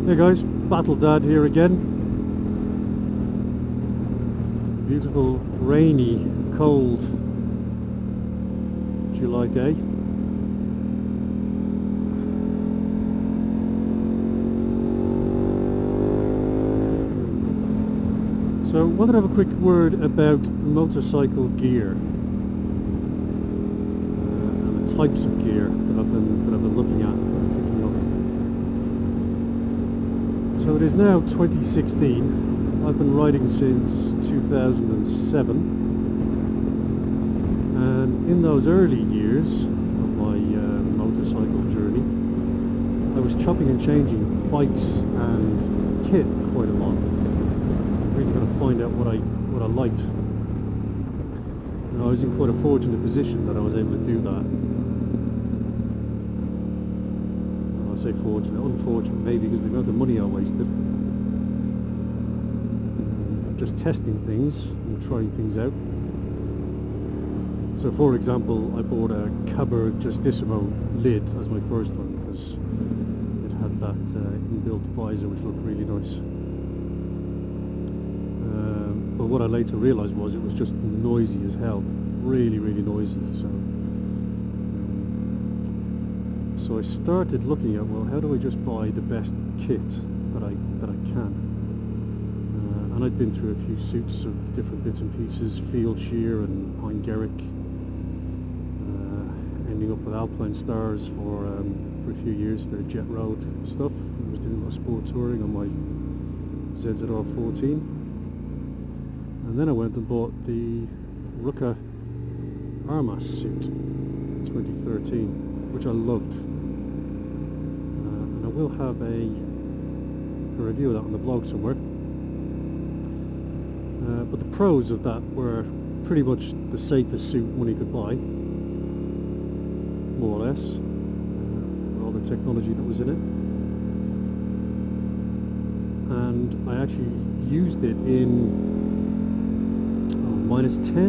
Hey guys, Battle Dad here again. Beautiful, rainy, cold July day. So I wanted to have a quick word about motorcycle gear and the types of gear that I've been looking at and picking up. So it is now 2016. I've been riding since 2007, and in those early years of my motorcycle journey, I was chopping and changing bikes and kit quite a lot. Really got to find out what I liked. And I was in quite a fortunate position that I was able to do that. I say fortunate, unfortunate maybe, because the amount of money I wasted just testing things and trying things out. So for example, I bought a Cabur Justissimo lid as my first one because it had that inbuilt visor which looked really nice. But what I later realised was it was just noisy as hell, really noisy. So I started looking at, well, how do I just buy the best kit that I can? And I'd been through a few suits of different bits and pieces, Field Shear and Heingerich, ending up with Alpine Stars for a few years, their Jet Road stuff. I was doing a lot of sport touring on my ZZR 14. And then I went and bought the Rukka ArmaS suit in 2013, which I loved. And I will have a review of that on the blog somewhere. But the pros of that were pretty much the safest suit money could buy, more or less, with all the technology that was in it. And I actually used it in minus 10. I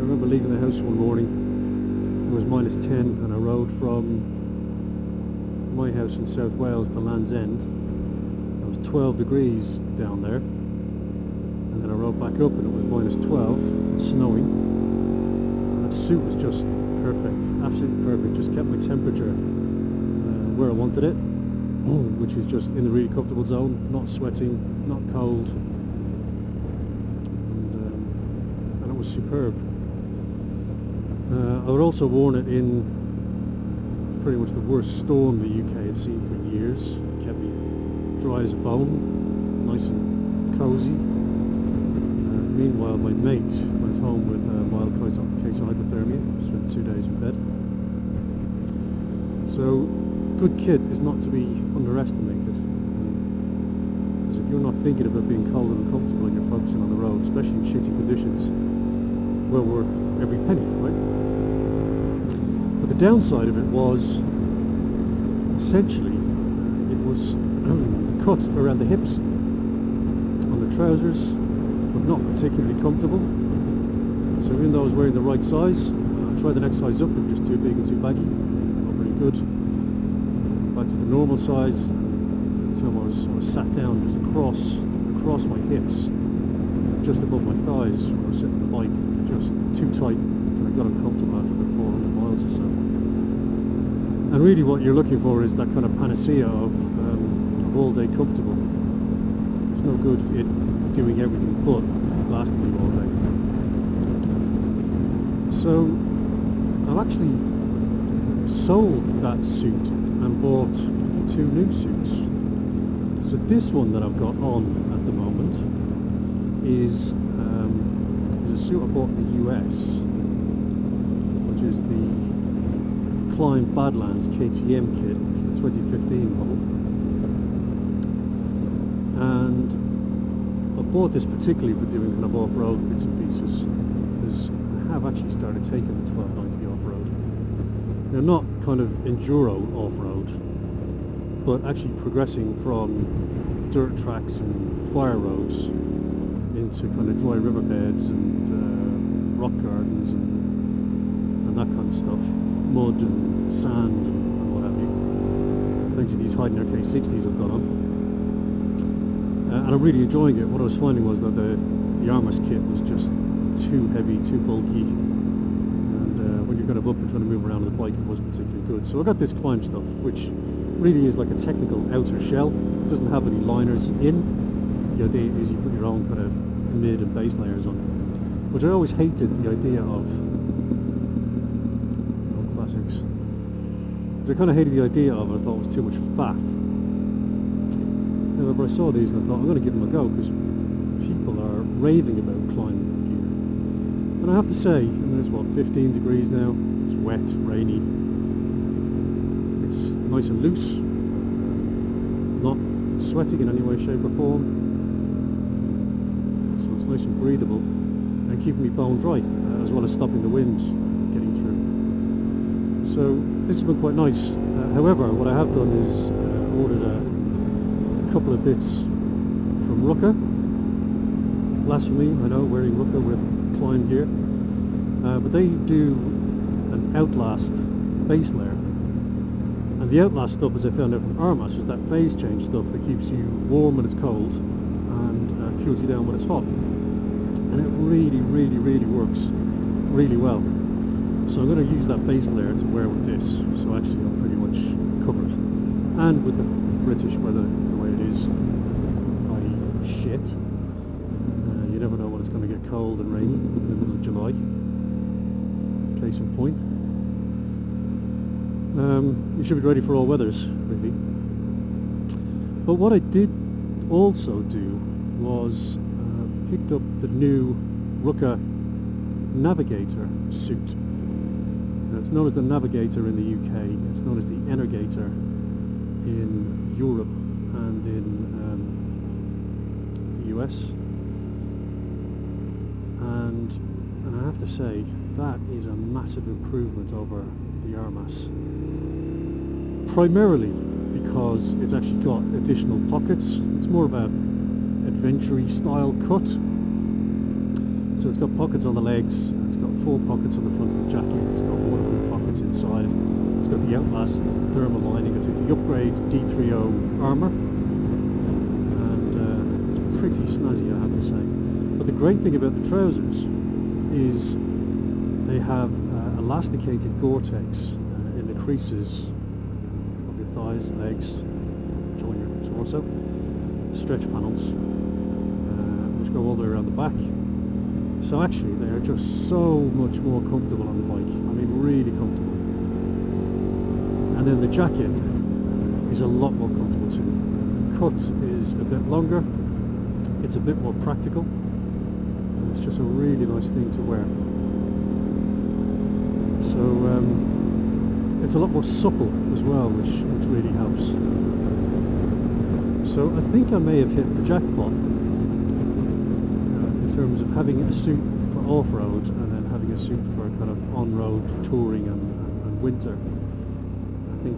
remember leaving the house one morning, it was minus 10, and I rode from my house in South Wales to Land's End. It was 12 degrees down there. And then I rode back up and it was minus 12 and snowing. And that suit was just perfect, absolutely perfect. Just kept my temperature where I wanted it, which is just in the really comfortable zone, not sweating, not cold, and it was superb. I would also worn it in pretty much the worst storm the UK had seen for years. It kept me dry as a bone, nice and cozy. Meanwhile, my mate went home with a mild case of hypothermia, spent 2 days in bed. So, good kit is not to be underestimated. Because if you're not thinking about being cold and uncomfortable and you're focusing on the road, especially in shitty conditions, well worth every penny, right? But the downside of it was, essentially, it was cut around the hips on the trousers. Not particularly comfortable, so even though I was wearing the right size, I tried the next size up, it was just too big and too baggy, not very good. Back to the normal size, so I was sat down just across my hips, just above my thighs when I was sitting on the bike, just too tight, and I got uncomfortable after about 400 miles or so. And really what you're looking for is that kind of panacea of all day comfortable. It's no good doing everything but lasting you all day. So I've actually sold that suit and bought 2 new suits. So this one that I've got on at the moment is a suit I bought in the US, which is the Klim Badlands KTM kit, which is the 2015 model. And I bought this particularly for doing kind of off-road bits and pieces, because I have actually started taking the 1290 off-road. Now, not kind of enduro off-road, but actually progressing from dirt tracks and fire roads into kind of dry riverbeds and rock gardens and that kind of stuff, mud and sand and what have you. Thanks to these Hydner K60s I've got on. and I'm really enjoying it. What I was finding was that the ArmaS kit was just too heavy, too bulky, and when you're kind of up and trying to move around on the bike, it wasn't particularly good. So I got this Klim stuff, which really is like a technical outer shell. It doesn't have any liners in. The idea is you put your own kind of mid and base layers on, which I always hated the idea of. Classics. Which I kind of hated the idea of. I thought it was too much faff. However, I saw these and I thought I'm going to give them a go because people are raving about Klim gear. And I have to say, I mean, it's what, 15 degrees now. It's wet, rainy. It's nice and loose. Not sweating in any way, shape or form. So it's nice and breathable and keeping me bone dry, as well as stopping the wind getting through. So this has been quite nice. However, what I have done is ordered a couple of bits from Rukka. Blasphemy, I know, wearing Rukka with Klim gear. But they do an Outlast base layer. And the Outlast stuff, as I found out from ArmaS, is that phase change stuff that keeps you warm when it's cold and cools you down when it's hot. And it really, really, really works really well. So I'm going to use that base layer to wear with this. So actually I'm pretty much covered. And with the British weather the way it is, i.e. shit. You never know when it's going to get cold and rainy in the middle of July. Case in point. You should be ready for all weathers, really. But what I did also do was picked up the new Rukka Navigator suit. Now, it's known as the Navigator in the UK. It's known as the Energator in Europe and in the US. And I have to say, that is a massive improvement over the ArmaS. Primarily because it's actually got additional pockets. It's more of a adventure-y style cut. So it's got pockets on the legs, it's got 4 pockets on the front of the jacket, it's got waterproof pockets inside, it's got the Outlast thermal lining, it's got the upgrade D30 armour, and it's pretty snazzy, I have to say. But the great thing about the trousers is they have elasticated Gore-Tex in the creases of your thighs, legs, join your torso, stretch panels, which go all the way around the back. So actually they are just so much more comfortable on the bike. I mean, really comfortable. And then the jacket is a lot more comfortable too. The cut is a bit longer, it's a bit more practical, and it's just a really nice thing to wear. So it's a lot more supple as well, which really helps. So I think I may have hit the jackpot in terms of having a suit for off-road and then having a suit for kind of on-road touring and winter. I think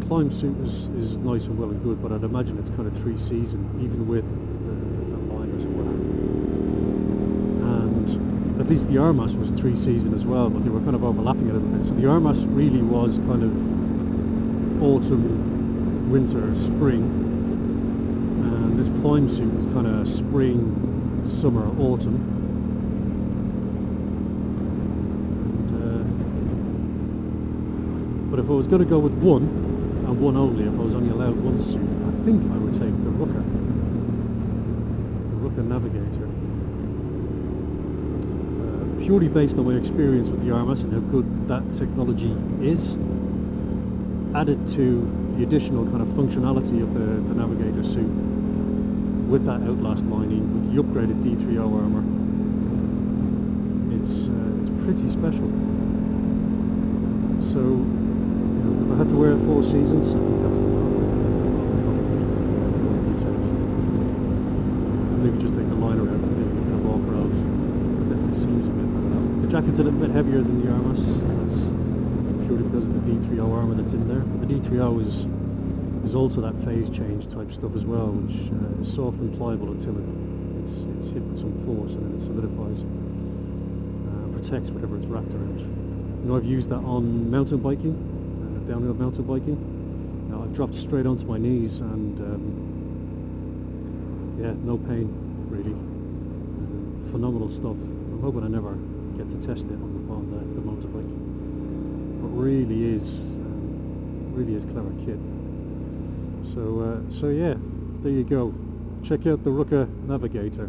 the Klim suit is nice and well and good, but I'd imagine it's kind of 3-season, even with the liners and whatever. And at least the ArmaS was 3-season as well, but they were kind of overlapping a little bit. So the ArmaS really was kind of autumn, winter, spring. This Klim suit was kind of spring, summer, autumn. But if I was going to go with one, and one only, if I was only allowed one suit, I think I would take the Rukka Navigator. Purely based on my experience with the ArmaS and how good that technology is, added to the additional kind of functionality of the Navigator suit, with that Outlast lining, with the upgraded D30 armour, it's pretty special. So, you know, if I had to wear it 4 seasons, I think that's the one probably take. Maybe just take the liner out for doing a bit of off-road. It definitely seems a bit, I don't know. The jacket's a little bit heavier than the ArmaS. That's purely because of the D30 armour that's in there. But the D30 is also that phase change type stuff as well, which is soft and pliable until it's hit with some force and then it solidifies and protects whatever it's wrapped around. You know, I've used that on mountain biking, downhill mountain biking, Now I dropped straight onto my knees and yeah, no pain really. Phenomenal stuff. I'm hoping I never get to test it on the motorbike, but really is clever kit. So yeah, there you go. Check out the Rukka Navigator.